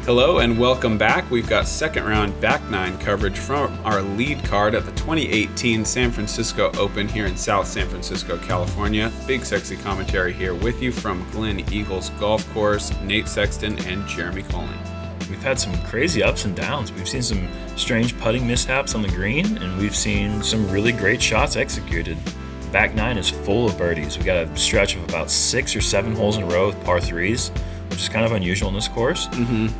Hello and welcome back. We've got second round back nine coverage from our lead card at the 2018 San Francisco Open here in South San Francisco, California. BigSexy commentary here with you from Glen Eagles Golf Course, Nate Sexton and Jeremy Koling. We've had some crazy ups and downs. We've seen some strange putting mishaps on the green, and we've seen some really great shots executed. Back nine is full of birdies. We got a stretch of about 6 or 7 holes in a row with par threes, which is kind of unusual in this course,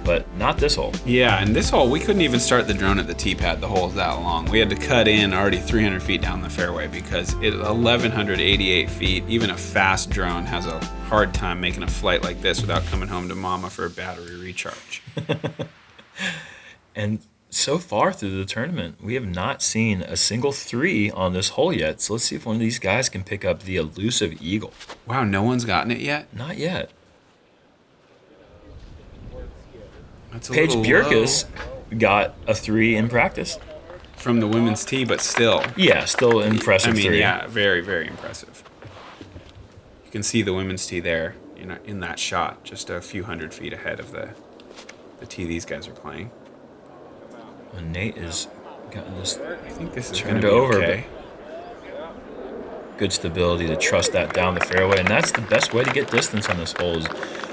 but not this hole. Yeah, and this hole, we couldn't even start the drone at the tee pad. The hole's that long. We had to cut in already 300 feet down the fairway because it's 1,188 feet. Even a fast drone has a hard time making a flight like this without coming home to mama for a battery recharge. And so far through the tournament, we have not seen a single three on this hole yet. So let's see if one of these guys can pick up the elusive eagle. Wow, no one's gotten it yet? Not yet. That's Paige Bjerkes got a three in practice. From the women's tee, but still. Yeah, still impressive three. Yeah, very, very impressive. You can see the women's tee there, in that shot, just a few hundred feet ahead of the tee these guys are playing. And Nate is gotten this. I think this is turned going to be over. okay. Good stability to trust that down the fairway, and that's the best way to get distance on this hole. Is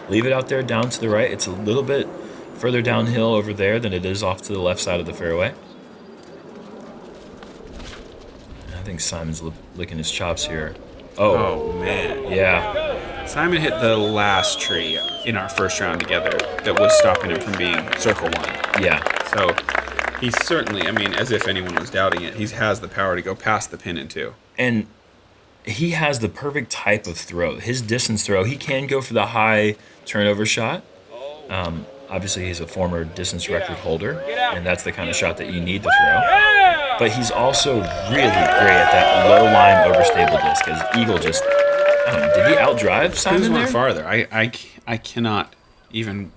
leave it out there down to the right. It's a little bit further downhill over there than it is off to the left side of the fairway. I think Simon's licking his chops here. Oh man. Yeah. Simon hit the last tree in our first round together that was stopping him from being circle one. Yeah. So he's certainly, as if anyone was doubting it, he has the power to go past the pin in two. And he has the perfect type of throw. His distance throw, he can go for the high turnover shot. Obviously, he's a former distance record holder, and that's the kind of shot that you need to throw. But he's also really great at that low-line overstable disc, as Eagle just, did he outdrive Simon there? Went farther? I cannot even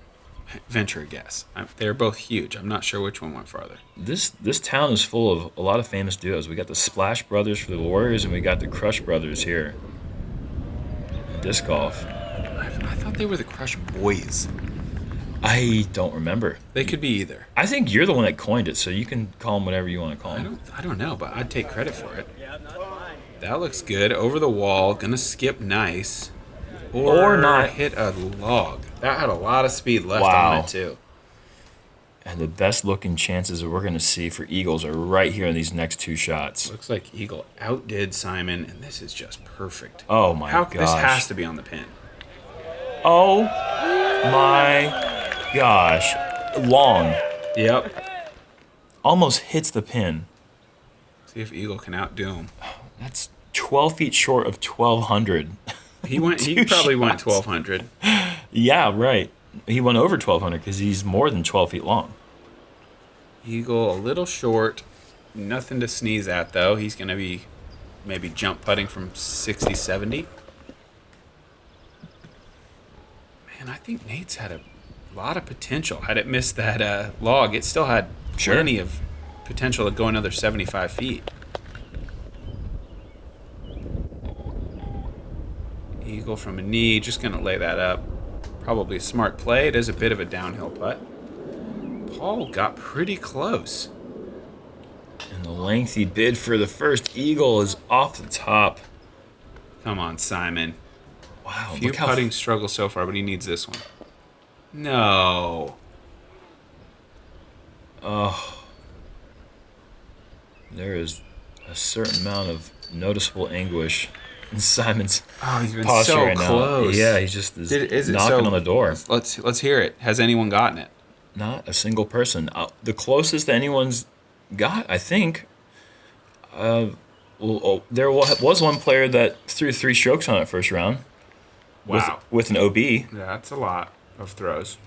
venture a guess. They're both huge. I'm not sure which one went farther. This town is full of a lot of famous duos. We got the Splash Brothers for the Warriors, and we got the Crush Brothers here in disc golf. I thought they were the Crush Boys. I don't remember. They could be either. I think you're the one that coined it, so you can call them whatever you want to call them. I don't know, but I'd take credit for it. That looks good. Over the wall. Gonna skip nice. Or not. Hit a log. That had a lot of speed left on it, too. And the best looking chances that we're going to see for Eagles are right here in these next two shots. Looks like Eagle outdid Simon, and this is just perfect. Oh, my gosh. This has to be on the pin. Oh, my gosh. Long. Yep. Almost hits the pin. See if Eagle can outdo him. That's 12 feet short of 1,200. He probably went 1,200. Yeah, right. He went over 1,200 because he's more than 12 feet long. Eagle a little short. Nothing to sneeze at, though. He's going to be maybe jump putting from 60, 70. Man, I think Nate's had a lot of potential. Had it missed that log, it still had plenty of potential to go another 75 feet. Eagle from a knee, just going to lay that up. Probably a smart play. It is a bit of a downhill putt. Paul got pretty close. And the lengthy bid for the first eagle is off the top. Come on, Simon. Wow. Few putting struggles so far, but he needs this one. No. Oh. There is a certain amount of noticeable anguish in Simon's he's been posture so right close. Now. Yeah, he just is knocking on the door. Let's hear it. Has anyone gotten it? Not a single person. The closest anyone's got, I think. There was one player that threw 3 strokes on it first round. Wow. With an OB. Yeah, that's a lot of throws.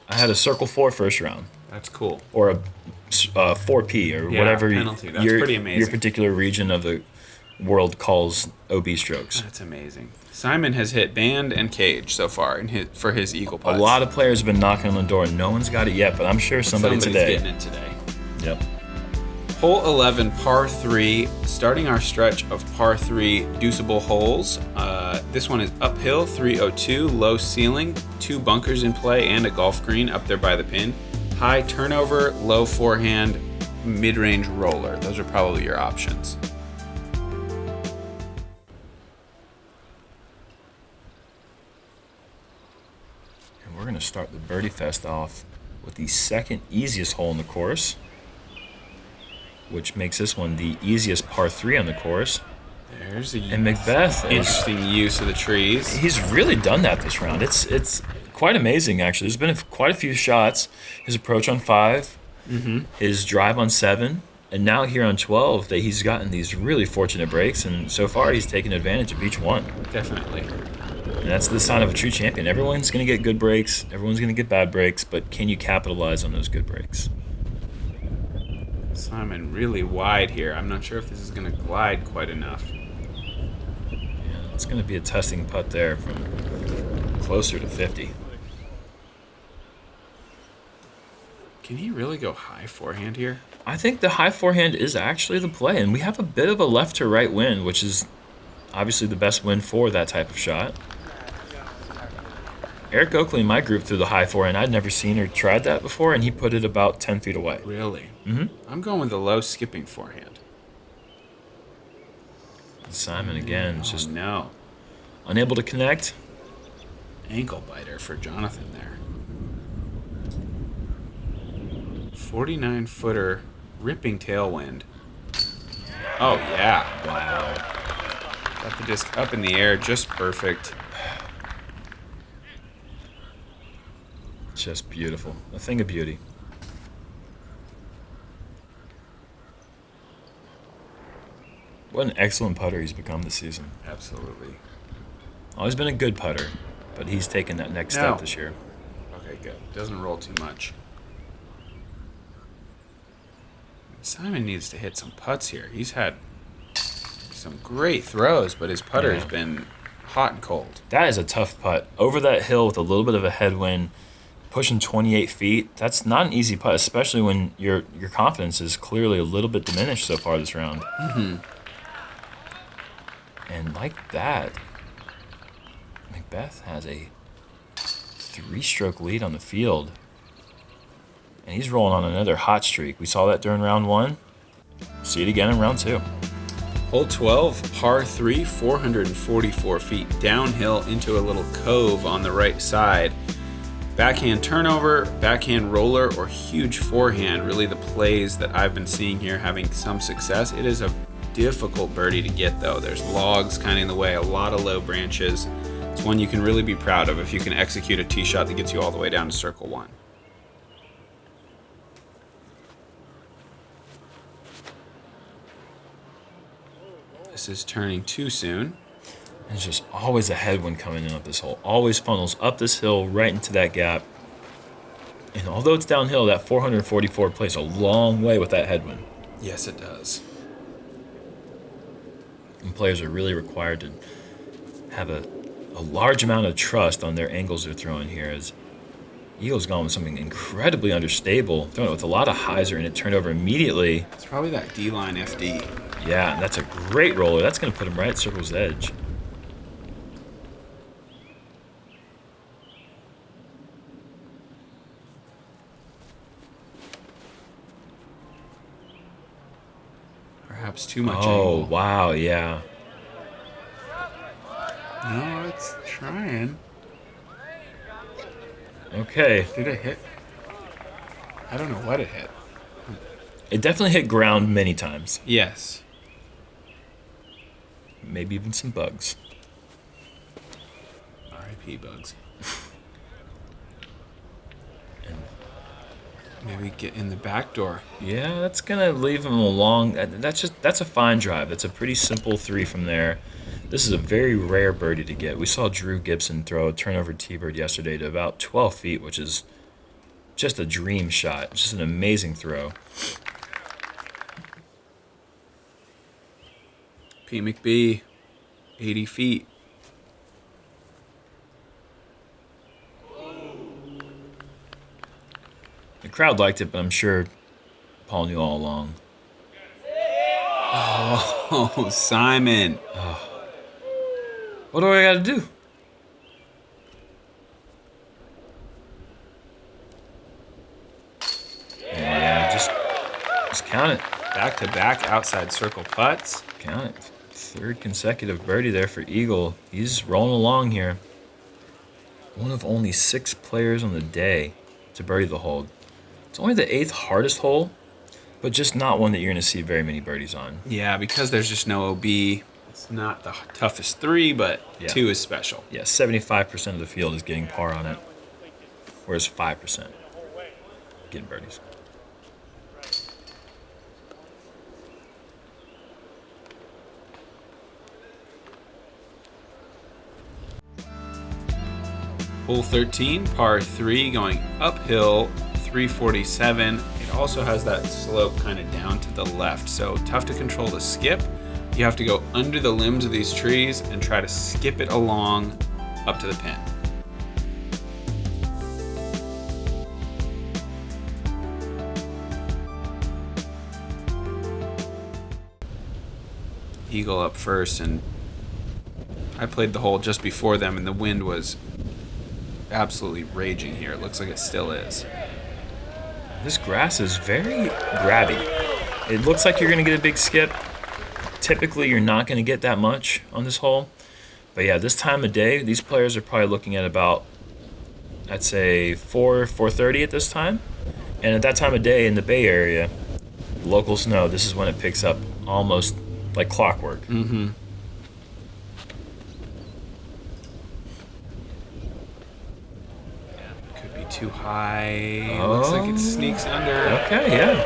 I had a circle 4 first round. That's cool. Or a 4P or whatever penalty. That's pretty amazing. Your particular region of the world calls OB strokes. That's amazing. Simon has hit band and cage so far for his eagle putts. A lot of players have been knocking on the door. No one's got it yet, but I'm sure somebody's getting it today. Yep. Hole 11, par 3, starting our stretch of par 3 deuceable holes. This one is uphill, 302, low ceiling, 2 bunkers in play, and a golf green up there by the pin. High turnover, low forehand, mid-range roller. Those are probably your options. And we're going to start the Birdie Fest off with the second easiest hole in the course, which makes this one the easiest par 3 on the course. There's a And McBeth interesting use of the trees. He's really done that this round. It's quite amazing, actually. There's been quite a few shots. His approach on 5, his drive on 7, and now here on 12 that he's gotten these really fortunate breaks, and so far he's taken advantage of each one. Definitely. And that's the sign of a true champion. Everyone's going to get good breaks. Everyone's going to get bad breaks, but can you capitalize on those good breaks? Simon really wide here. I'm not sure if this is going to glide quite enough. It's going to be a testing putt there from closer to 50. Can he really go high forehand here? I think the high forehand is actually the play, and we have a bit of a left to right wind, which is obviously the best wind for that type of shot. Eric Oakley in my group threw the high forehand. I'd never seen or tried that before, and he put it about 10 feet away. Really? I'm going with the low skipping forehand. Simon again, just no. unable to connect. Ankle biter for Jonathan there. 49-footer, ripping tailwind. Oh, yeah. Wow. Got the disc up in the air, just perfect. Just beautiful. A thing of beauty. What an excellent putter he's become this season. Absolutely. Always been a good putter, but he's taken that next step this year. Okay, good. Doesn't roll too much. Simon needs to hit some putts here. He's had some great throws, but his putter has been hot and cold. That is a tough putt. Over that hill with a little bit of a headwind, pushing 28 feet. That's not an easy putt, especially when your confidence is clearly a little bit diminished so far this round. And like that, McBeth has a 3-stroke lead on the field. And he's rolling on another hot streak. We saw that during round 1. See it again in round 2. Hole 12, par 3, 444 feet downhill into a little cove on the right side. Backhand turnover, backhand roller, or huge forehand, really the plays that I've been seeing here having some success. It is a difficult birdie to get, though. There's logs kind of in the way, a lot of low branches. It's one you can really be proud of if you can execute a tee shot that gets you all the way down to circle 1. This is turning too soon. There's just always a headwind coming in up this hole. Always funnels up this hill right into that gap. And although it's downhill, that 444 plays a long way with that headwind. Yes, it does. And players are really required to have a large amount of trust on their angles they're throwing here, as Eagle's gone with something incredibly understable, throwing it with a lot of hyzer, and it turned over immediately. It's probably that D-line FD. Yeah, and that's a great roller. That's going to put him right at circle's edge. Perhaps too much Oh, angle. wow, yeah. No, it's trying. Okay. Did it hit? I don't know what it hit. It definitely hit ground many times. Yes. Maybe even some bugs. R.I.P. bugs. Maybe get in the back door. Yeah, that's going to leave him along. That's a fine drive. That's a pretty simple 3 from there. This is a very rare birdie to get. We saw Drew Gibson throw a turnover T-bird yesterday to about 12 feet, which is just a dream shot. Just an amazing throw. P. McBee, 80 feet. The crowd liked it, but I'm sure Paul knew all along. Oh, Simon. What do I got to do? Yeah, just count it. Back-to-back outside circle putts. Count it. Third consecutive birdie there for Eagle. He's rolling along here. One of only 6 players on the day to birdie the hole. It's only the 8th hardest hole, but just not one that you're going to see very many birdies on. Yeah, because there's just no OB. It's not the toughest 3, but 2 is special. Yeah, 75% of the field is getting par on it, whereas 5% getting birdies. Hole 13, par 3, going uphill, 347. It also has that slope kind of down to the left, so tough to control the skip. You have to go under the limbs of these trees and try to skip it along up to the pin. Eagle up first, and I played the hole just before them, and the wind was absolutely raging here. It looks like it still is. This grass is very grabby. It looks like you're going to get a big skip. Typically, you're not going to get that much on this hole. But yeah, this time of day, these players are probably looking at about, I'd say, 4:30 at this time. And at that time of day in the Bay Area, locals know this is when it picks up almost like clockwork. Mm-hmm. Could be too high. Oh. Looks like it sneaks under. Okay, yeah.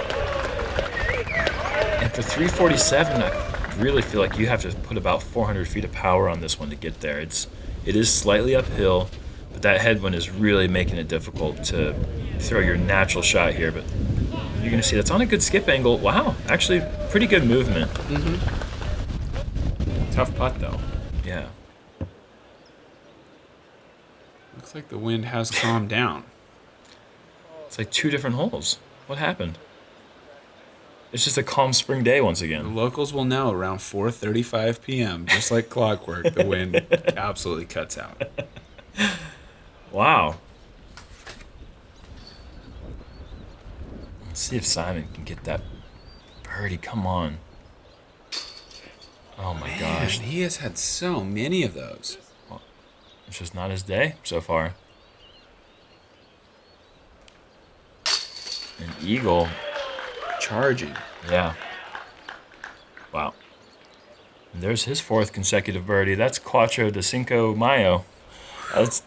And for 347, I really feel like you have to put about 400 feet of power on this one to get there. It is slightly uphill, but that headwind is really making it difficult to throw your natural shot here. But you're going to see that's on a good skip angle. Wow, actually pretty good movement. Mm-hmm. Tough putt, though. Yeah. Looks like the wind has calmed down. It's like 2 different holes. What happened? It's just a calm spring day once The again. locals will know around 4:35 p.m., just like clockwork, the wind absolutely cuts out. Wow. Let's see if Simon can get that birdie. Come on. Oh my gosh. Man, he has had so many of those. Well, it's just not his day so far. An Eagle. Charging. Yeah. Wow. And there's his 4th consecutive birdie. That's Cuatro de Cinco Mayo. That's...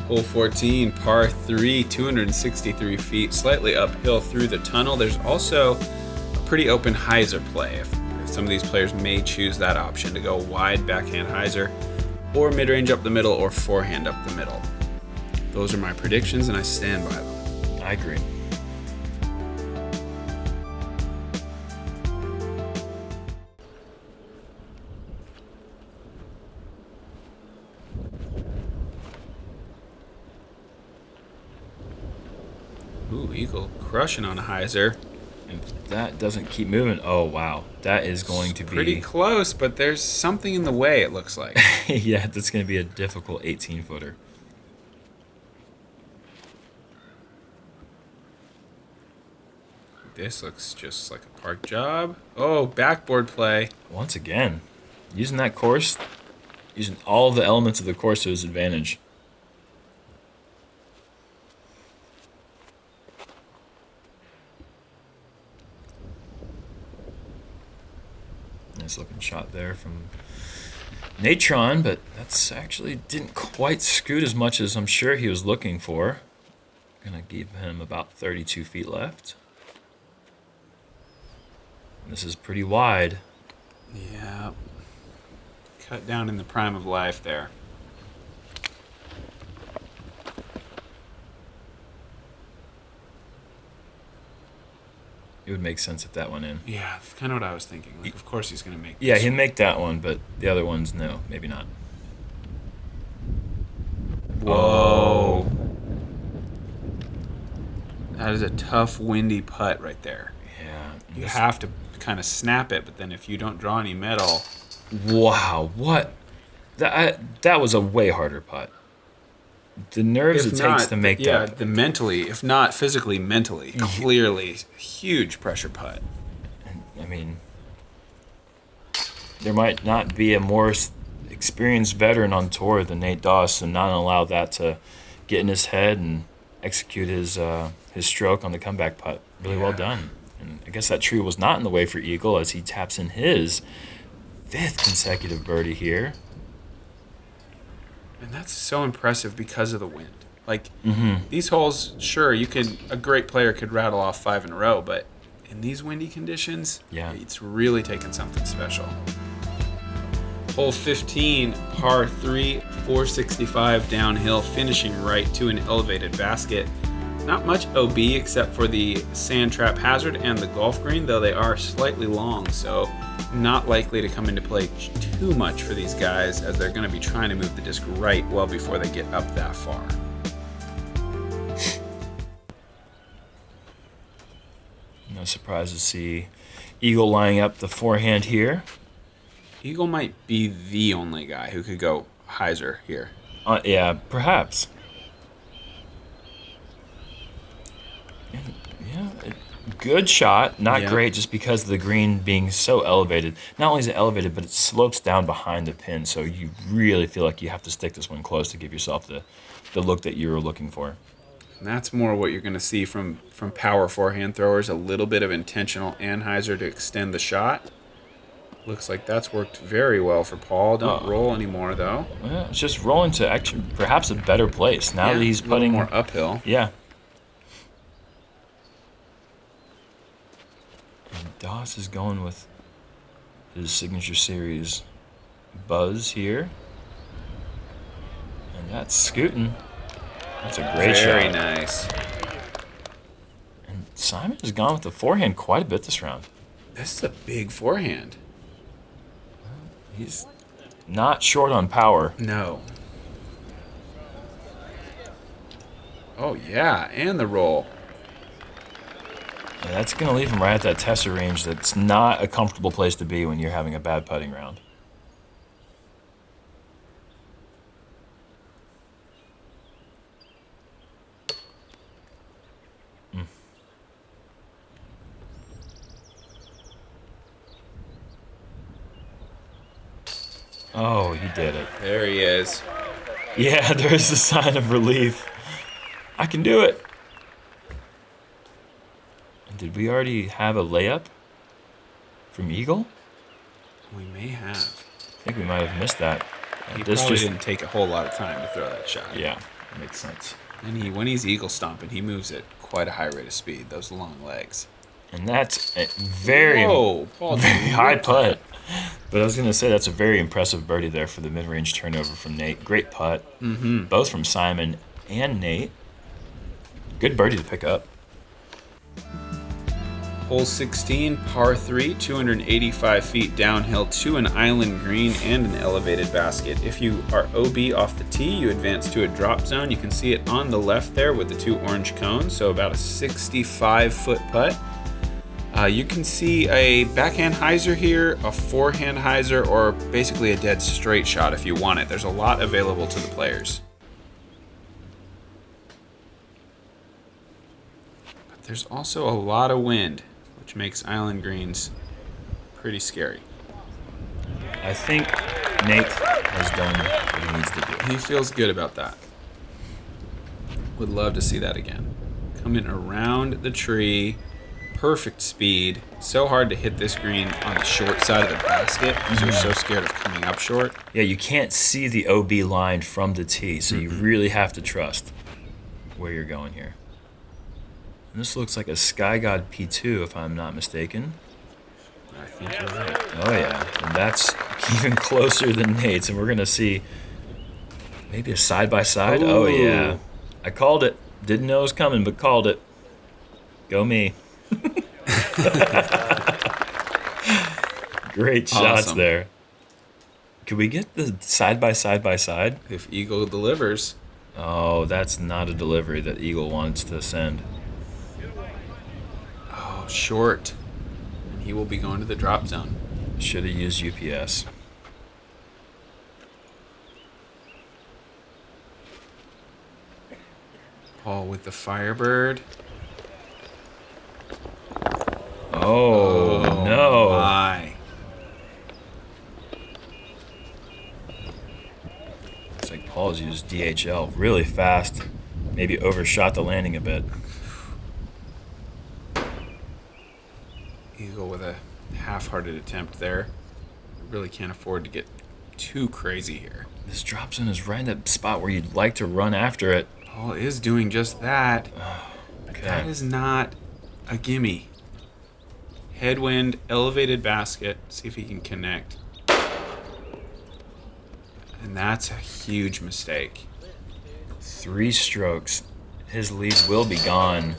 Hole 14, par 3, 263 feet, slightly uphill through the tunnel. There's also a pretty open hyzer play. If some of these players may choose that option to go wide backhand hyzer, or mid-range up the middle, or forehand up the middle. Those are my predictions, and I stand by them. I agree. Ooh, Eagle crushing on a hyzer. And that doesn't keep moving. Oh, wow. That is going to be... Pretty close, but there's something in the way, it looks like. Yeah, that's going to be a difficult 18-footer. This looks just like a park job. Oh, backboard play. Once again, using that course, using all the elements of the course to his advantage. Nice looking shot there from Natron, but that's actually didn't quite scoot as much as I'm sure he was looking for. Gonna give him about 32 feet left. This is pretty wide. Yeah. Cut down in the prime of life there. It would make sense if that went in. Yeah, that's kind of what I was thinking. Like, of course he's going to make Yeah, this he'd one. make that one, but the other ones, no, maybe not. Whoa. That is a tough, windy putt right there. Yeah. You have to kind of snap it, but then if you don't draw any metal... Wow, what? That was a way harder putt. The nerves it takes to make that. Yeah, the mentally, if not physically, mentally, clearly, huge pressure putt. I mean, there might not be a more experienced veteran on tour than Nate Doss, and not allow that to get in his head and execute his stroke on the comeback putt. Really well done. And I guess that tree was not in the way for Eagle as he taps in his 5th consecutive birdie here. And that's so impressive because of the wind. Like, these holes, sure, a great player could rattle off 5 in a row, but in these windy conditions, it's really taking something special. Hole 15, par 3, 465 downhill, finishing right to an elevated basket. Not much OB except for the sand trap hazard and the golf green, though they are slightly long, so not likely to come into play too much for these guys, as they're going to be trying to move the disc right well before they get up that far. No surprise to see Eagle lining up the forehand here. Eagle might be the only guy who could go hyzer here. Yeah, perhaps. Yeah, good shot. Not great just because of the green being so elevated. Not only is it elevated, but it slopes down behind the pin, so you really feel like you have to stick this one close to give yourself the look that you were looking for. And that's more what you're going to see from power forehand throwers, a little bit of intentional anhyzer to extend the shot. Looks like that's worked very well for Paul. Don't roll anymore, though. Well, it's just rolling to actually perhaps a better place. Now that he's putting more uphill. Yeah. And Doss is going with his signature series buzz here. And that's scooting. That's a great shot. Very nice. And Simon has gone with the forehand quite a bit this round. This is a big forehand. He's not short on power. No. Oh, yeah, and the roll. Yeah, that's going to leave him right at that tester range. That's not a comfortable place to be when you're having a bad putting round. Oh, he did it. There he is. Yeah, there's a sign of relief. I can do it. Did we already have a layup from Eagle? We may have. I think we might have missed that. He probably didn't take a whole lot of time to throw that shot. Yeah, that makes sense. And when he's eagle stomping, he moves at quite a high rate of speed, those long legs. And that's a very high putt. But I was going to say that's a very impressive birdie there for the mid-range turnover from Nate. Great putt, both from Simon and Nate. Good birdie to pick up. Hole 16, par 3, 285 feet downhill to an island green and an elevated basket. If you are OB off the tee, you advance to a drop zone. You can see it on the left there with the 2 orange cones, so about a 65-foot putt. You can see a backhand hyzer here, a forehand hyzer, or basically a dead straight shot if you want it. There's a lot available to the players. But there's also a lot of wind, which makes island greens pretty scary. I think Nate has done what he needs to do. He feels good about that. Would love to see that again. Coming around the tree. Perfect speed. So hard to hit this green on the short side of the basket because you're so scared of coming up short. Yeah, you can't see the OB line from the tee, so you really have to trust where you're going here. And this looks like a Sky God P2, if I'm not mistaken. I think you're right. Oh, yeah. And that's even closer than Nate's, and we're going to see maybe a side-by-side. Ooh. Oh, yeah. I called it. Didn't know it was coming, but called it. Go me. Great shots Awesome. there. Could we get the side by side? If Eagle delivers. Oh, that's not a delivery that Eagle wants to send. Oh, short. And he will be going to the drop zone. Should have used UPS. Paul with the Firebird. Oh, no. My. Looks like Paul's used DHL really fast. Maybe overshot the landing a bit. Eagle with a half-hearted attempt there. Really can't afford to get too crazy here. This drop zone is right in that spot where you'd like to run after it. Paul is doing just that. But that is not a gimme. Headwind, elevated basket. See if he can connect. And that's a huge mistake. 3 strokes. His lead will be gone.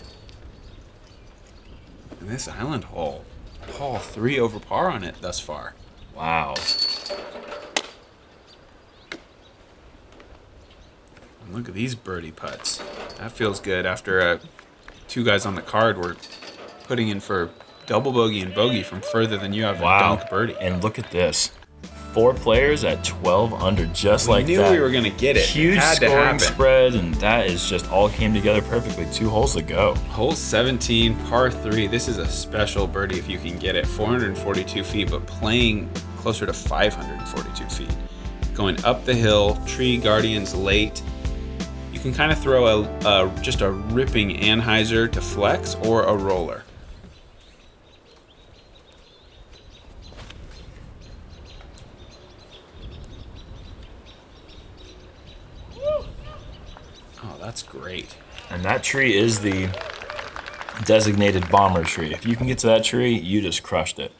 And this island hole, Paul 3 over par on it thus far. Wow. And look at these birdie putts. That feels good after 2 guys on the card were putting in for double bogey and bogey from further than you have a dunk birdie. And look at this. 4 players at 12 under, just like that. We knew we were going to get it. Huge Had to scoring happen. spread, and that is just all came together perfectly. 2 holes to go. Hole 17, par 3. This is a special birdie if you can get it. 442 feet, but playing closer to 542 feet. Going up the hill, tree guardians late. You can kind of throw just a ripping anhyzer to flex or a roller. Oh, that's great. And that tree is the designated bomber tree. If you can get to that tree, you just crushed it.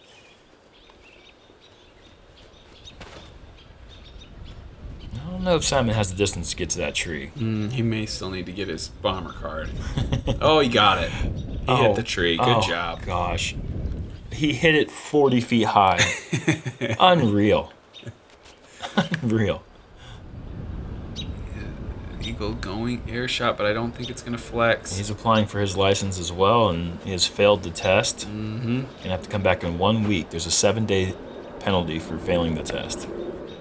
I don't know if Simon has the distance to get to that tree. He may still need to get his bomber card. Oh, he got it. He hit the tree. Good job. Gosh. He hit it 40 feet high. Unreal. Unreal. Eagle going air shot, but I don't think it's going to flex. He's applying for his license as well, and he has failed the test. Mm-hmm. Gonna have to come back in 1 week. There's a 7-day penalty for failing the test.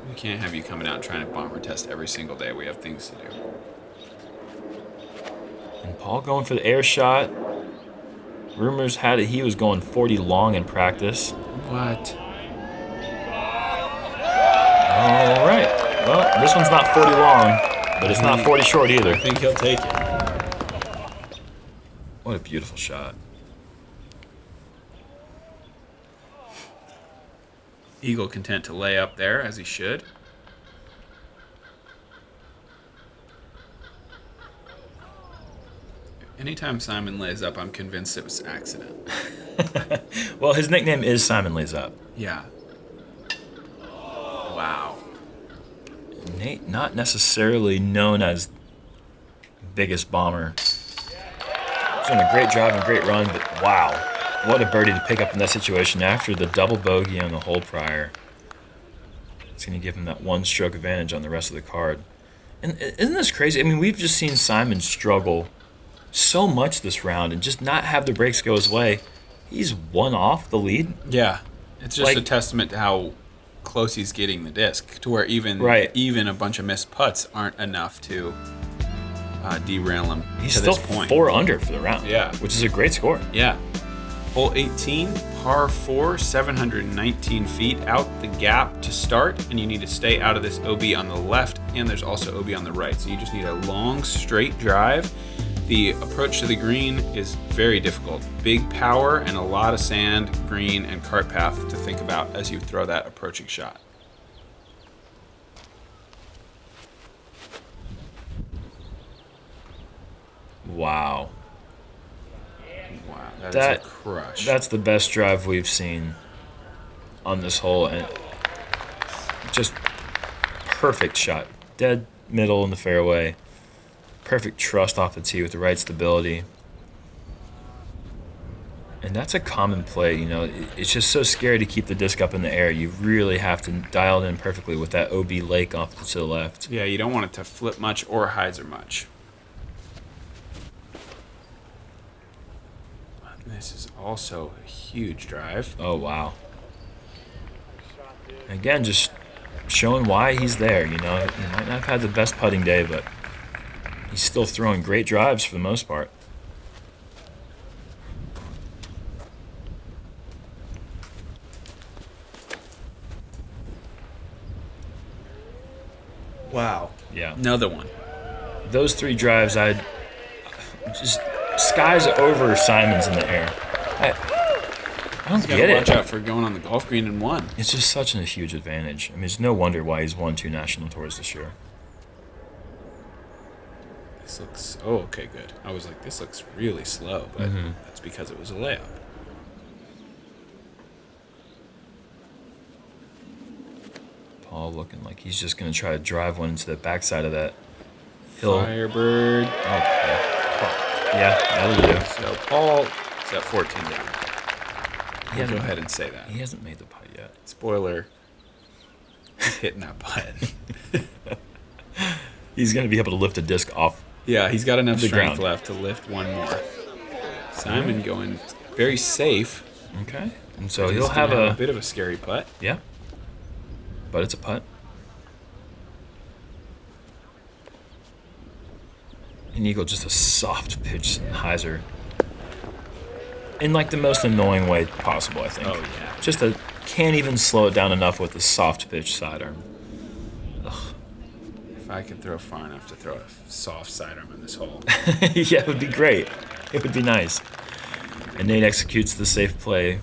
We can't have you coming out and trying to bomber test every single day. We have things to do. And Paul going for the air shot. Rumors had it he was going 40 long in practice. What? All right. Well, this one's not 40 long, but it's not 40 short either. I think he'll take it. What a beautiful shot. Eagle content to lay up there, as he should. Anytime Simon lays up, I'm convinced it was accident. Well, his nickname is Simon Lays Up. Yeah. Wow. Nate, not necessarily known as biggest bomber. He's doing a great job and great run, but wow. What a birdie to pick up in that situation after the double bogey on the hole prior. It's going to give him that 1 stroke advantage on the rest of the card. And isn't this crazy? I mean, we've just seen Simon struggle so much this round and just not have the breaks go his way. He's 1 off the lead. Yeah. It's just a testament to how close he's getting the disc, to where even a bunch of missed putts aren't enough to derail him He's to still this point. 4 under for the round. Yeah. Which is a great score. Yeah. Hole 18, par 4, 719 feet out the gap to start, and you need to stay out of this OB on the left, and there's also OB on the right. So you just need a long, straight drive. The approach to the green is very difficult. Big power and a lot of sand, green, and cart path to think about as you throw that approaching shot. Wow. Wow, that is a crush. That's the best drive we've seen on this hole, and just perfect shot. Dead middle in the fairway. Perfect trust off the tee with the right stability. And that's a common play, you know. It's just so scary to keep the disc up in the air. You really have to dial it in perfectly with that OB lake off to the left. Yeah, you don't want it to flip much or hyzer much. This is also a huge drive. Oh, wow. Again, just showing why he's there, you know. He might not have had the best putting day, but he's still throwing great drives for the most part. Wow. Yeah. Another one. Those 3 drives, I'd just skies over Simon's in the air. I don't get it. Watch out for going on the golf green and 1. It's just such a huge advantage. I mean, it's no wonder why he's won 2 national tours this year. This looks... Oh, okay, good. I was like, this looks really slow, but that's because it was a layup. Paul looking like he's just going to try to drive one into the backside of that hill. Firebird. Okay. Yeah, that'll do. So Paul is at 14 down. We'll go ahead and say that. He hasn't made the putt yet. Spoiler. He's hitting that putt. He's going to be able to lift a disc off. Yeah, he's got enough the strength ground left to lift one more. Simon going very safe. Okay. And so he'll He's have gonna a bit of a scary putt. Yeah. But it's a putt. And Eagle just a soft pitch hyzer. In like the most annoying way possible, I think. Oh, yeah. Just can't even slow it down enough with the soft pitch sidearm. Ugh. If I could throw far enough to throw a soft sidearm in this hole. Yeah, it would be great. It would be nice. And Nate executes the safe play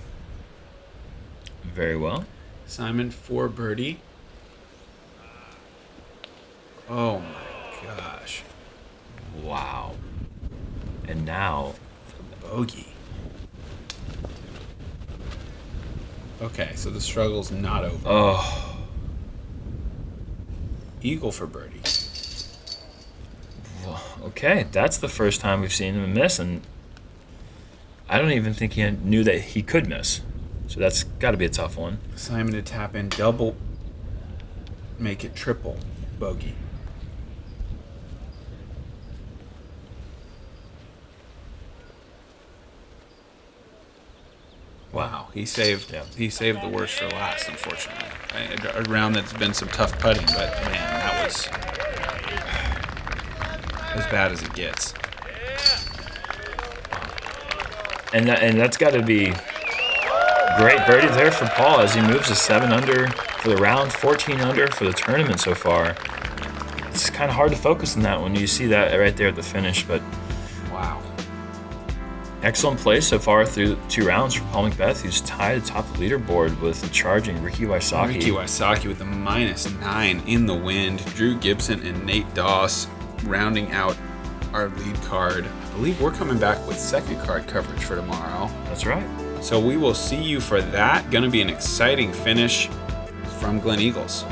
very well. Simon for birdie. Oh my gosh. Wow. And now Bogey. Okay, so the struggle's not over. Oh. Eagle for birdie. Okay, that's the first time we've seen him miss, and I don't even think he knew that he could miss. So that's got to be a tough one. Simon to tap in double, make it triple bogey. Wow, he saved the worst for last, unfortunately. A round that's been some tough putting, but man, that was as bad as it gets. And that's got to be great birdie there for Paul as he moves to 7 under for the round, 14 under for the tournament so far. It's kind of hard to focus on that when you see that right there at the finish, but wow. Excellent play so far through 2 rounds for Paul McBeth, who's tied atop the leaderboard with the charging Ricky Wysocki. Ricky Wysocki with a -9 in the wind. Drew Gibson and Nate Doss rounding out our lead card. I believe we're coming back with second card coverage for tomorrow. That's right. So we will see you for that. Going to be an exciting finish from Glen Eagles.